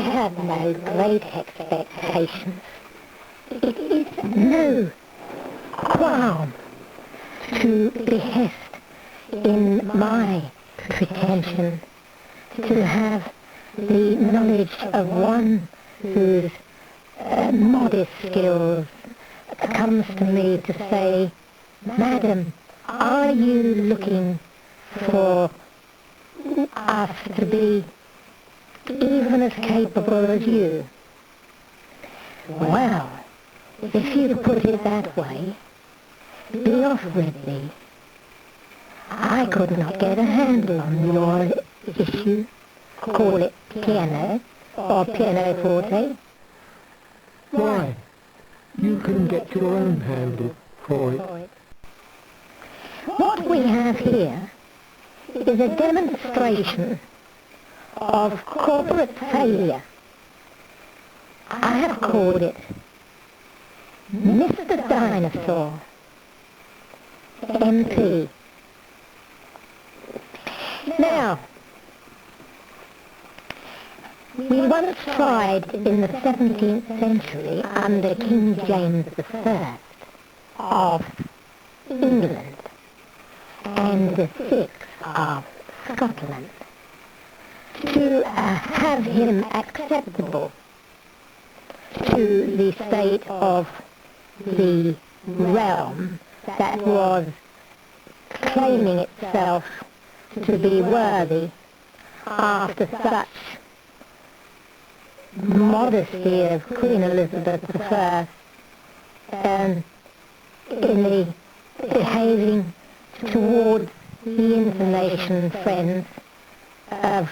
have no great expectations. It is no qualm to behest in my pretension to have the knowledge of one whose modest skills comes to me to say, Madam, are you looking for us to be even as capable as you? Well, if you put it that way, be off with thee. I could not get a handle on your issue. Call it piano, or piano forte. Why? You can get your own handle for it. What we have here is a demonstration of corporate failure. I have called it Mr. Dinosaur, MP. Now, we once tried in the 17th century under King James I of England and the VI of Scotland to have him acceptable to the state of the realm that was claiming itself to be worthy after such modesty of Queen Elizabeth I in the behaving towards the information friends of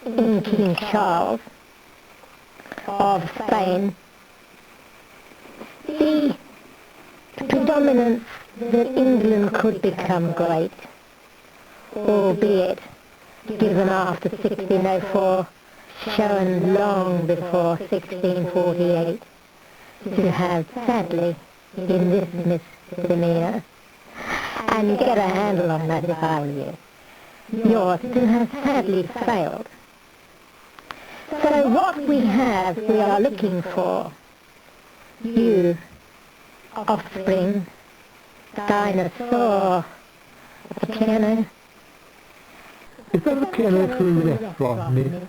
King Charles of Spain, the predominance that England could become great, albeit given after 1604, shown long before 1648, to have sadly in this misdemeanor, and get a handle on that if I were you, yours to have sadly failed. So what we have, we are looking for, you, offspring, dinosaur, a piano. Is that a piano to the left, Rodney?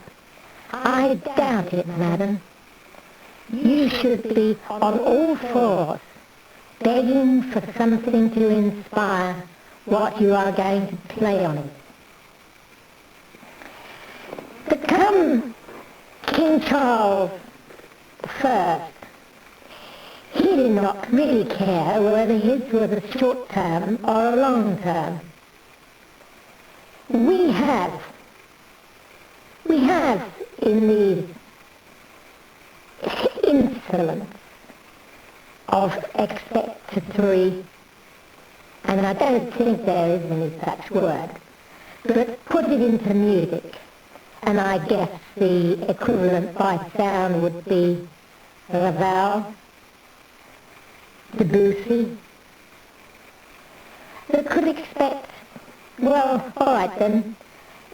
I doubt it, madam. You should be on all fours, begging for something to inspire what you are going to play on it. But come King Charles I, he did not really care whether his was a short term or a long term. We have in these insolence of expectatory, and I don't think there is any such word, but put it into music, and I guess the equivalent by sound would be Ravel, Debussy, that could expect, well, all right then,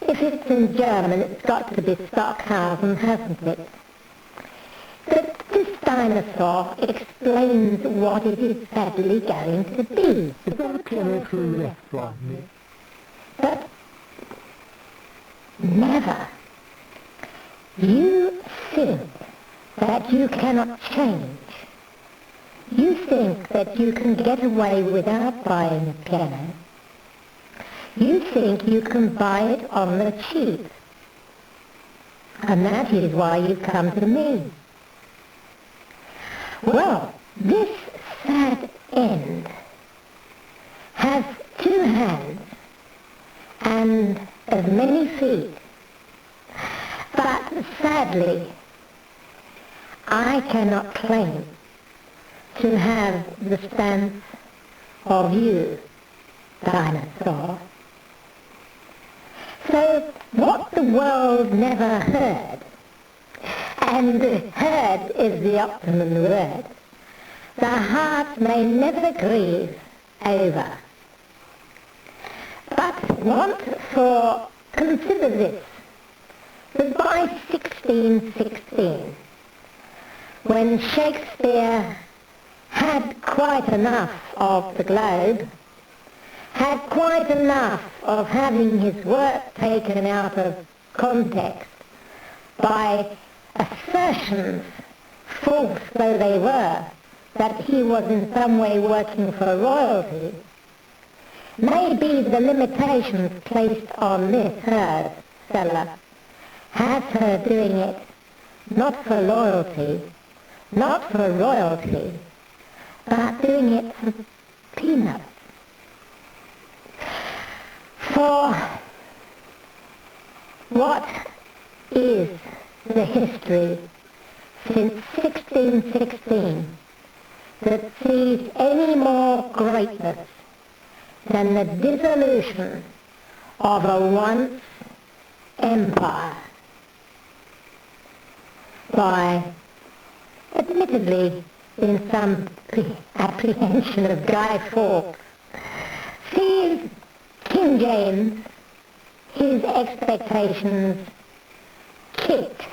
if it's in German, it's got to be Stockhausen, hasn't it? But this dinosaur explains what it is sadly going to be. Is that a piano to the left, Rodney? But never. You think that you cannot change. You think that you can get away without buying a piano. You think you can buy it on the cheap. And that is why you've come to me. Well, this sad end has 2 hands and as many feet. But sadly, I cannot claim to have the stance of you, dinosaur. So what the world never heard, and heard is the optimum word, the heart may never grieve over. But consider this, that by 1616, when Shakespeare had quite enough of the globe, had quite enough of having his work taken out of context by assertions, false though they were, that he was in some way working for royalty, maybe the limitations placed on this, her seller, had her doing it not for loyalty, not for royalty, but doing it for peanuts. For what is the history since 1616 that sees any more greatness than the dissolution of a once empire by, admittedly in some apprehension of Guy Fawkes, sees King James, his expectations kicked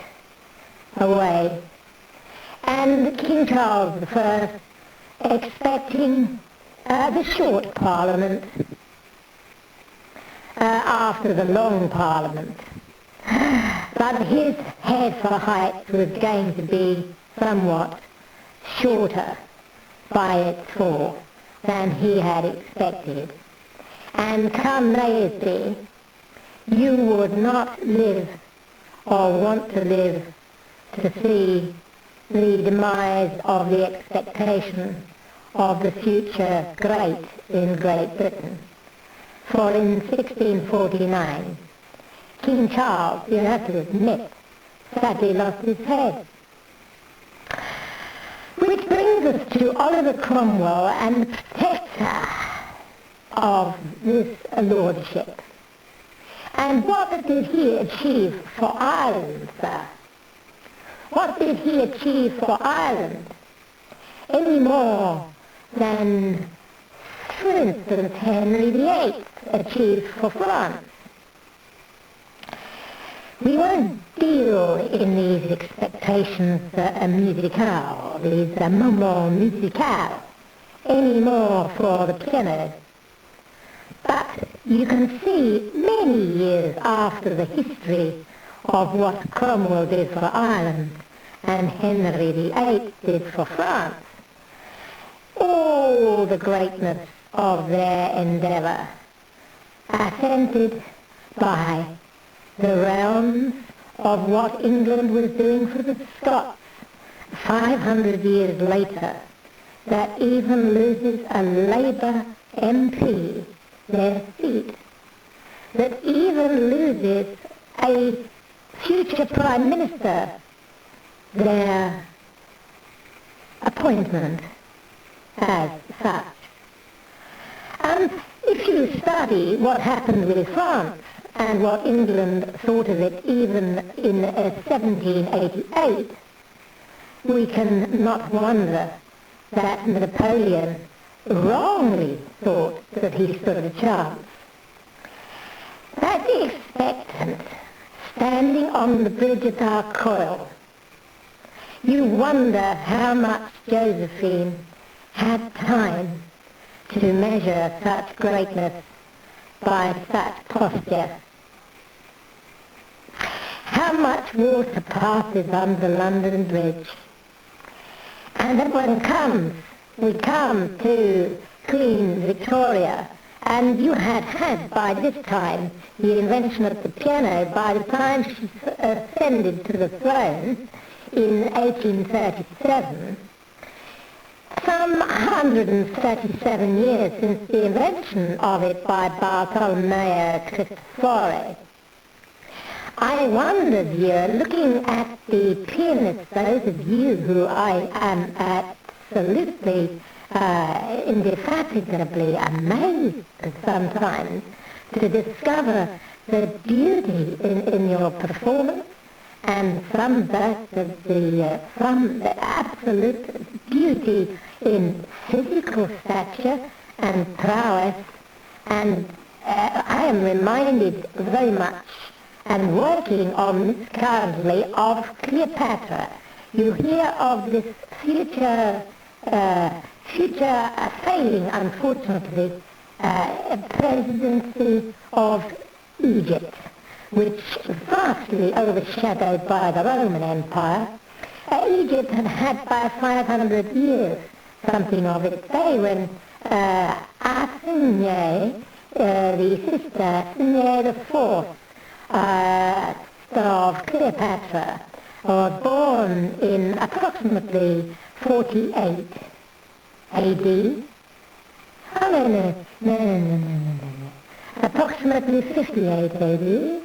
away, and King Charles I expecting the short Parliament after the long Parliament. But his head for height was going to be somewhat shorter by its fall than he had expected. And come May's Day, you would not live or want to live to see the demise of the expectation of the future great in Great Britain. For in 1649, King Charles, you have to admit, sadly lost his head. Which brings us to Oliver Cromwell and the protector of this lordship. And what did he achieve for Ireland, sir? What did he achieve for Ireland? Any more than, for instance, Henry VIII achieved for France. We won't deal in these expectations musicales, these moments musicales, any more for the piano. But you can see many years after the history of what Cromwell did for Ireland and Henry VIII did for France, all the greatness of their endeavour, assented by the realms of what England was doing for the Scots 500 years later, that even loses a Labour MP their seat, that even loses a future Prime Minister their appointment as such. And if you study what happened with France and what England thought of it even in 1788, we can not wonder that Napoleon wrongly thought that he stood a chance. That expectant, standing on the bridge at Arcoil, you wonder how much Josephine had time to measure such greatness by such posture. How much water passes under London Bridge. And then we come to Queen Victoria, and you had by this time the invention of the piano. By the time she ascended to the throne in 1837, some 137 years since the invention of it by Bartolomeo Cristofori. I wonder, dear, looking at the pianists, those of you who I am absolutely, indefatigably amazed sometimes to discover the beauty in your performance, and some bursts of the absolute beauty in physical stature and prowess. And I am reminded very much and working on this currently of Cleopatra. You hear of this future failing, unfortunately, presidency of Egypt, which was vastly overshadowed by the Roman Empire. Egypt had had by 500 years something of its day when Athene, the sister Athene the Fourth of Cleopatra, was born in approximately 48 AD. Oh, no. Approximately 58 AD.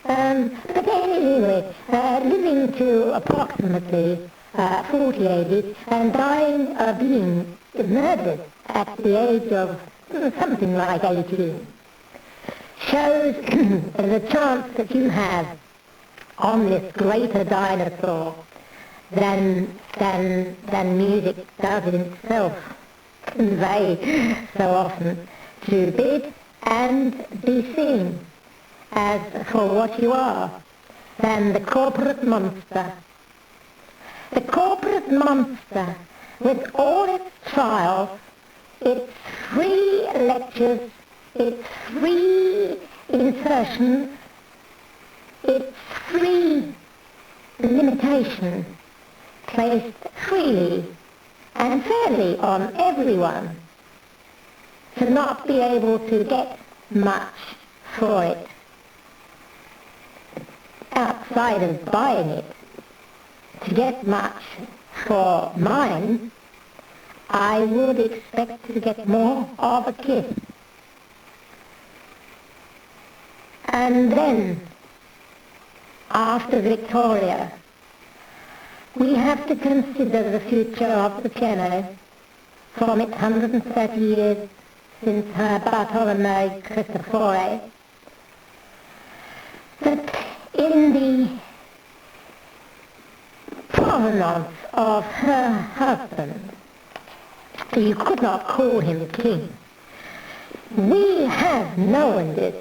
But anyway, living to approximately 40 AD and dying, being murdered at the age of something like 18, shows the chance that you have on this greater dinosaur than music does in itself convey so often, to bid and be seen as for what you are, than the corporate monster. The corporate monster, with all its trials, its free lectures, its free insertions, its free limitation, placed freely and fairly on everyone, to not be able to get much for it outside of buying it. To get much for mine, I would expect to get more of a kiss. And then, after Victoria, we have to consider the future of the piano from its 130 years since Bartolomeo Cristofori. That in the provenance of her husband, you could not call him king. We have known this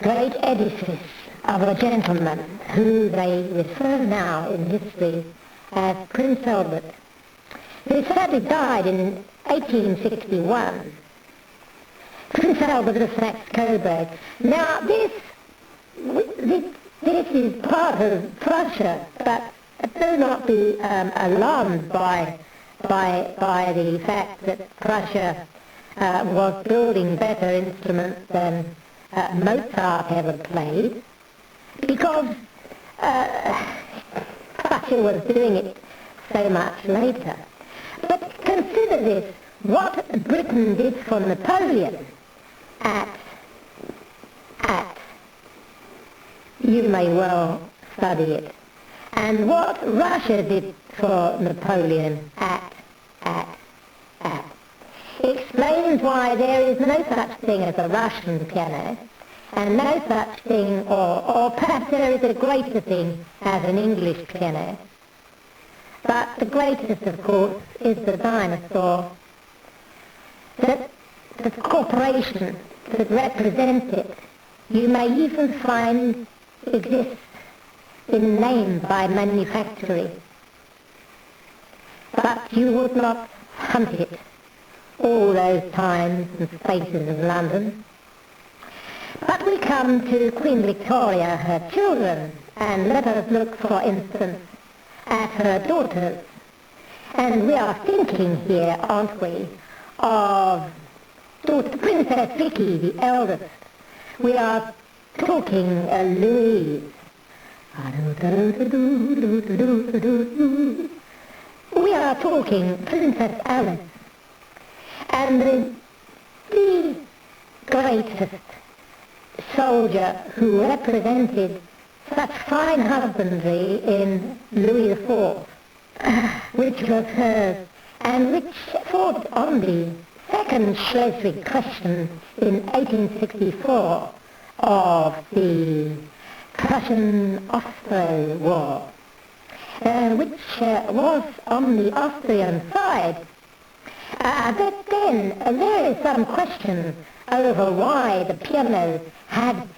great edifice of a gentleman who they refer now in history as Prince Albert, who sadly died in 1861. Prince Albert of Saxe-Coburg. Now this is part of Prussia, but do not be alarmed by the fact that Prussia was building better instruments than Mozart ever played, because Prussia was doing it so much later. But consider this, what Britain did for Napoleon you may well study it, and what Russia did for Napoleon explains why there is no such thing as a Russian piano, and no such thing, or perhaps there is a greater thing as an English piano. But the greatest, of course, is the dinosaur, that the corporation that represents it, you may even find exists in name by manufacturing. But you would not hunt it all those times and spaces of London. But we come to Queen Victoria, her children, and let us look, for instance, at her daughters. And we are thinking here, aren't we, of Princess Vicky, the eldest. We are talking Louise. We are talking Princess Alice. And the greatest soldier who represented such fine husbandry in Louis IV, which was hers, and which fought on the second Schleswig question in 1864 of the Prussian-Austro War, which was on the Austrian side. But then there is some question over why the piano had